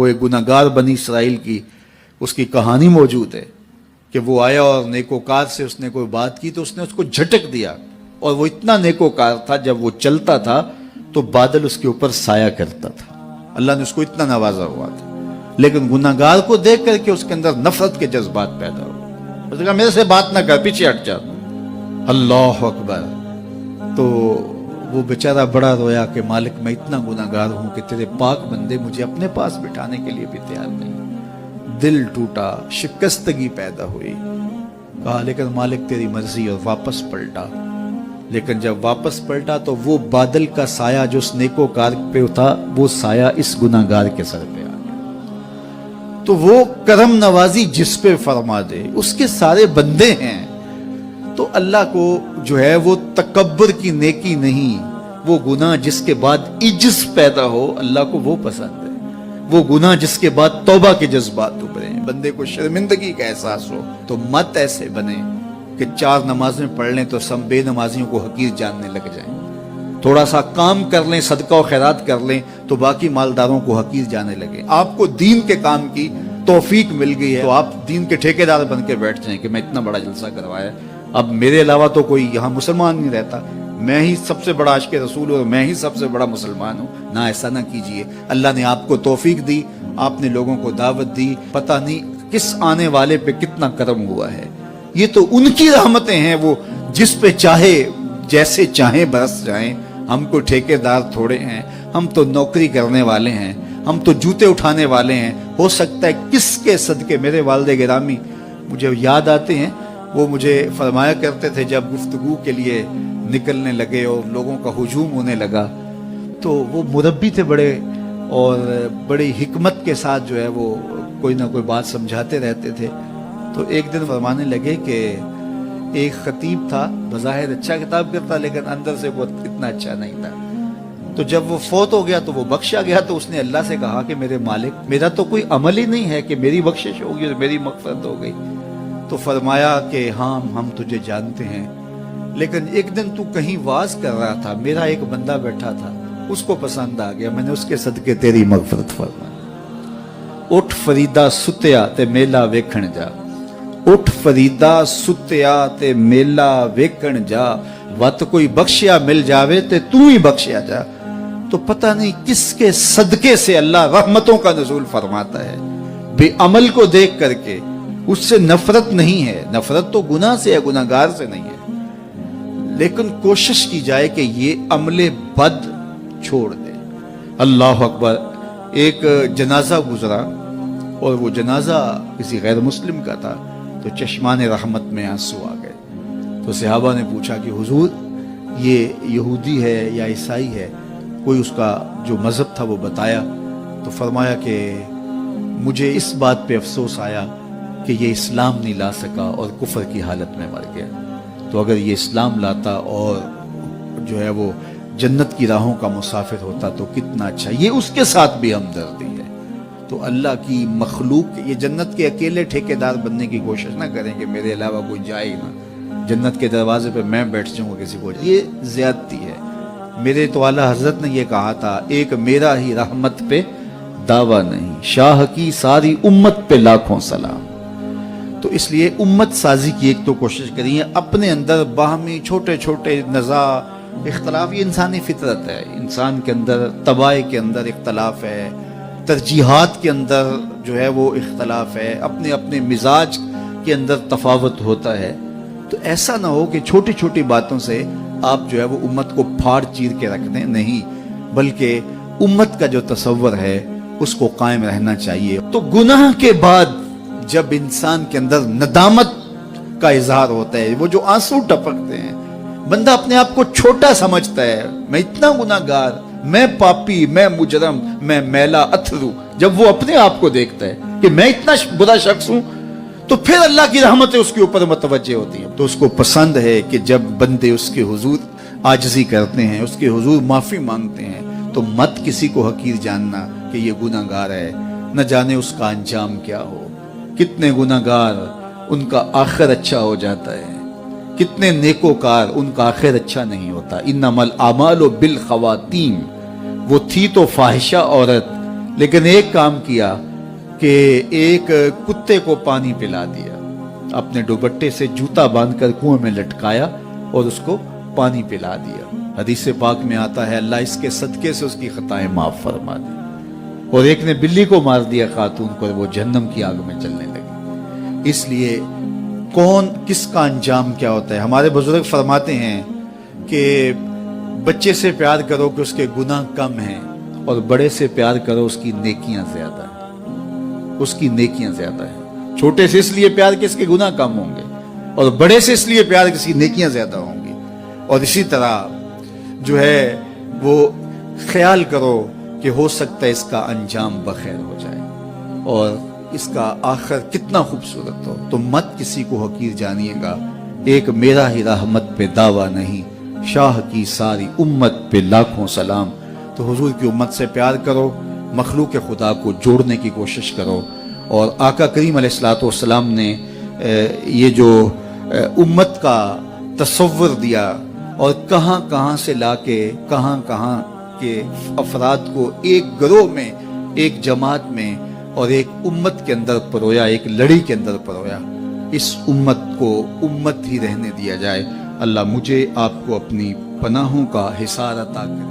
وہ ایک گناہگار بنی اسرائیل کی اس کی کہانی موجود ہے کہ وہ آیا اور نیکوکار سے اس نے کوئی بات کی تو اس نے اس کو جھٹک دیا، اور وہ اتنا نیکوکار تھا جب وہ چلتا تھا تو بادل اس کے اوپر سایہ کرتا تھا، اللہ نے اس کو اتنا نوازا ہوا تھا، لیکن گناہگار کو دیکھ کر کے اس کے اندر نفرت کے جذبات پیدا ہوئے، اس نے کہا میرے سے بات نہ کر، پیچھے ہٹ جا۔ اللہ اکبر۔ تو وہ بیچارہ بڑا رویا کہ مالک میں اتنا گناہگار ہوں کہ تیرے پاک بندے مجھے اپنے پاس بٹھانے کے لیے بھی تیار نہیں۔ دل ٹوٹا، شکستگی پیدا ہوئی، کہا لیکن مالک تیری مرضی، اور واپس پلٹا۔ لیکن جب واپس پلٹا تو وہ بادل کا سایہ جو اس نیکوکار پہ تھا وہ سایہ اس گناہگار کے سر پہ آ گیا۔ تو وہ کرم نوازی جس پہ فرما دے، اس کے سارے بندے ہیں، تو اللہ کو جو ہے وہ تکبر کی نیکی نہیں، وہ گناہ جس کے بعد عجز پیدا ہو اللہ کو وہ پسند ہے، وہ گناہ جس کے بعد توبہ کے جذبات ابھرے، بندے کو شرمندگی کا احساس ہو۔ تو مت ایسے بنے کہ 4 نمازیں پڑھ لیں تو سب بے نمازیوں کو حقیر جاننے لگ جائیں، تھوڑا سا کام کر لیں، صدقہ و خیرات کر لیں تو باقی مالداروں کو حقیر جانے لگے۔ آپ کو دین کے کام کی توفیق مل گئی ہے تو آپ دین کے ٹھیکیدار بن کے بیٹھ جائیں کہ میں اتنا بڑا جلسہ کروایا، اب میرے علاوہ تو کوئی یہاں مسلمان نہیں رہتا، میں ہی سب سے بڑا عاشق رسول ہوں اور میں ہی سب سے بڑا مسلمان ہوں۔ نہ، ایسا نہ کیجئے۔ اللہ نے آپ کو توفیق دی، آپ نے لوگوں کو دعوت دی، پتہ نہیں کس آنے والے پہ کتنا کرم ہوا ہے۔ یہ تو ان کی رحمتیں ہیں، وہ جس پہ چاہے جیسے چاہیں برس جائیں۔ ہم کو ٹھیکیدار تھوڑے ہیں، ہم تو نوکری کرنے والے ہیں، ہم تو جوتے اٹھانے والے ہیں۔ ہو سکتا ہے کس کے صدقے، میرے والد گرامی مجھے یاد آتے ہیں، وہ مجھے فرمایا کرتے تھے جب گفتگو کے لیے نکلنے لگے اور لوگوں کا ہجوم ہونے لگا تو وہ مربی تھے بڑے، اور بڑی حکمت کے ساتھ جو ہے وہ کوئی نہ کوئی بات سمجھاتے رہتے تھے۔ تو ایک دن فرمانے لگے کہ ایک خطیب تھا، بظاہر اچھا خطاب کرتا لیکن اندر سے وہ اتنا اچھا نہیں تھا، تو جب وہ فوت ہو گیا تو وہ بخشا گیا، تو اس نے اللہ سے کہا کہ میرے مالک میرا تو کوئی عمل ہی نہیں ہے کہ میری بخشش ہوگی اور میری مغفرت ہو گئی۔ تو فرمایا کہ ہاں ہم تجھے جانتے ہیں، لیکن ایک دن تو کہیں واز کر رہا تھا، میرا ایک بندہ بیٹھا تھا، اس کو پسند آ گیا، میں نے اس کے صدقے تیری مغفرت فرمائی۔ اٹھ فریدا ستیا تے میلا ویکھن جا، اٹھ فریدا ستیا تے میلا ویکھن جا، وت کوئی بخشیا مل جاوے تے تو ہی بخشیا جا۔ تو پتہ نہیں کس کے صدقے سے اللہ رحمتوں کا نزول فرماتا ہے۔ بے عمل کو دیکھ کر کے اس سے نفرت نہیں ہے، نفرت تو گناہ سے ہے، گناہگار سے نہیں ہے، لیکن کوشش کی جائے کہ یہ عمل بد چھوڑ دے۔ اللہ اکبر۔ ایک جنازہ گزرا اور وہ جنازہ کسی غیر مسلم کا تھا، تو چشمان رحمت میں آنسو آ گئے۔ تو صحابہ نے پوچھا کہ حضور یہ یہودی ہے یا عیسائی ہے، کوئی اس کا جو مذہب تھا وہ بتایا۔ تو فرمایا کہ مجھے اس بات پہ افسوس آیا کہ یہ اسلام نہیں لا سکا اور کفر کی حالت میں مر گیا، تو اگر یہ اسلام لاتا اور جو ہے وہ جنت کی راہوں کا مسافر ہوتا تو کتنا اچھا۔ یہ اس کے ساتھ بھی ہمدردی ہے۔ تو اللہ کی مخلوق، یہ جنت کے اکیلے ٹھیکیدار بننے کی کوشش نہ کریں کہ میرے علاوہ کوئی جائے ہی نہ، جنت کے دروازے پہ میں بیٹھ جاؤں گا کسی کو، یہ زیادتی ہے۔ میرے تو اعلیٰ حضرت نے یہ کہا تھا، ایک میرا ہی رحمت پہ دعویٰ نہیں، شاہ کی ساری امت پہ لاکھوں سلام۔ تو اس لیے امت سازی کی ایک تو کوشش کریے، اپنے اندر باہمی چھوٹے چھوٹے نزاع اختلاف، یہ انسانی فطرت ہے، انسان کے اندر طباع کے اندر اختلاف ہے، ترجیحات کے اندر جو ہے وہ اختلاف ہے، اپنے اپنے مزاج کے اندر تفاوت ہوتا ہے۔ تو ایسا نہ ہو کہ چھوٹی چھوٹی باتوں سے آپ جو ہے وہ امت کو پھاڑ چیر کے رکھ دیں، نہیں، بلکہ امت کا جو تصور ہے اس کو قائم رہنا چاہیے۔ تو گناہ کے بعد جب انسان کے اندر ندامت کا اظہار ہوتا ہے، وہ جو آنسو ٹپکتے ہیں، بندہ اپنے آپ کو چھوٹا سمجھتا ہے، میں اتنا گناہگار، میں پاپی، میں مجرم، میں میلا اتھرو، جب وہ اپنے آپ کو دیکھتا ہے کہ میں اتنا برا شخص ہوں، تو پھر اللہ کی رحمتیں اس کے اوپر متوجہ ہوتی ہیں۔ تو اس کو پسند ہے کہ جب بندے اس کے حضور عاجزی کرتے ہیں، اس کے حضور معافی مانگتے ہیں، تو مت کسی کو حقیر جاننا کہ یہ گناہگار ہے، نہ جانے اس کا انجام کیا ہو۔ کتنے گناہگار ان کا آخر اچھا ہو جاتا ہے، کتنے نیکوکار ان کا آخر اچھا نہیں ہوتا۔ انما الاعمال بالخواتیم، وہ تھی تو فاحشہ عورت لیکن ایک کام کیا کہ ایک کتے کو پانی پلا دیا، اپنے دوپٹے سے جوتا باندھ کر کنویں میں لٹکایا اور اس کو پانی پلا دیا۔ حدیث پاک میں آتا ہے اللہ اس کے صدقے سے اس کی خطائیں معاف فرما دی۔ اور ایک نے بلی کو مار دیا خاتون کو، اور وہ جہنم کی آگ میں جلنے لگی۔ اس لیے کون کس کا انجام کیا ہوتا ہے؟ ہمارے بزرگ فرماتے ہیں کہ بچے سے پیار کرو کہ اس کے گناہ کم ہیں، اور بڑے سے پیار کرو اس کی نیکیاں زیادہ ہیں، اس کی نیکیاں زیادہ ہیں۔ چھوٹے سے اس لیے پیار کہ اس کے گناہ کم ہوں گے، اور بڑے سے اس لیے پیار کہ اس کی نیکیاں زیادہ ہوں گی۔ اور اسی طرح جو ہے وہ خیال کرو کہ ہو سکتا ہے اس کا انجام بخیر ہو جائے اور اس کا آخر کتنا خوبصورت ہو، تو مت کسی کو حقیر جانیے گا۔ ایک میرا ہی رحمت پہ دعویٰ نہیں، شاہ کی ساری امت پہ لاکھوں سلام۔ تو حضور کی امت سے پیار کرو، مخلوق خدا کو جوڑنے کی کوشش کرو، اور آقا کریم علیہ الصلوۃ والسلام نے یہ جو امت کا تصور دیا اور کہاں کہاں سے لا کے کہاں کہاں کے افراد کو ایک گروہ میں، ایک جماعت میں اور ایک امت کے اندر پرویا، ایک لڑی کے اندر پرویا۔ اس امت کو امت ہی رہنے دیا جائے۔ اللہ مجھے آپ کو اپنی پناہوں کا حصار عطا کرے۔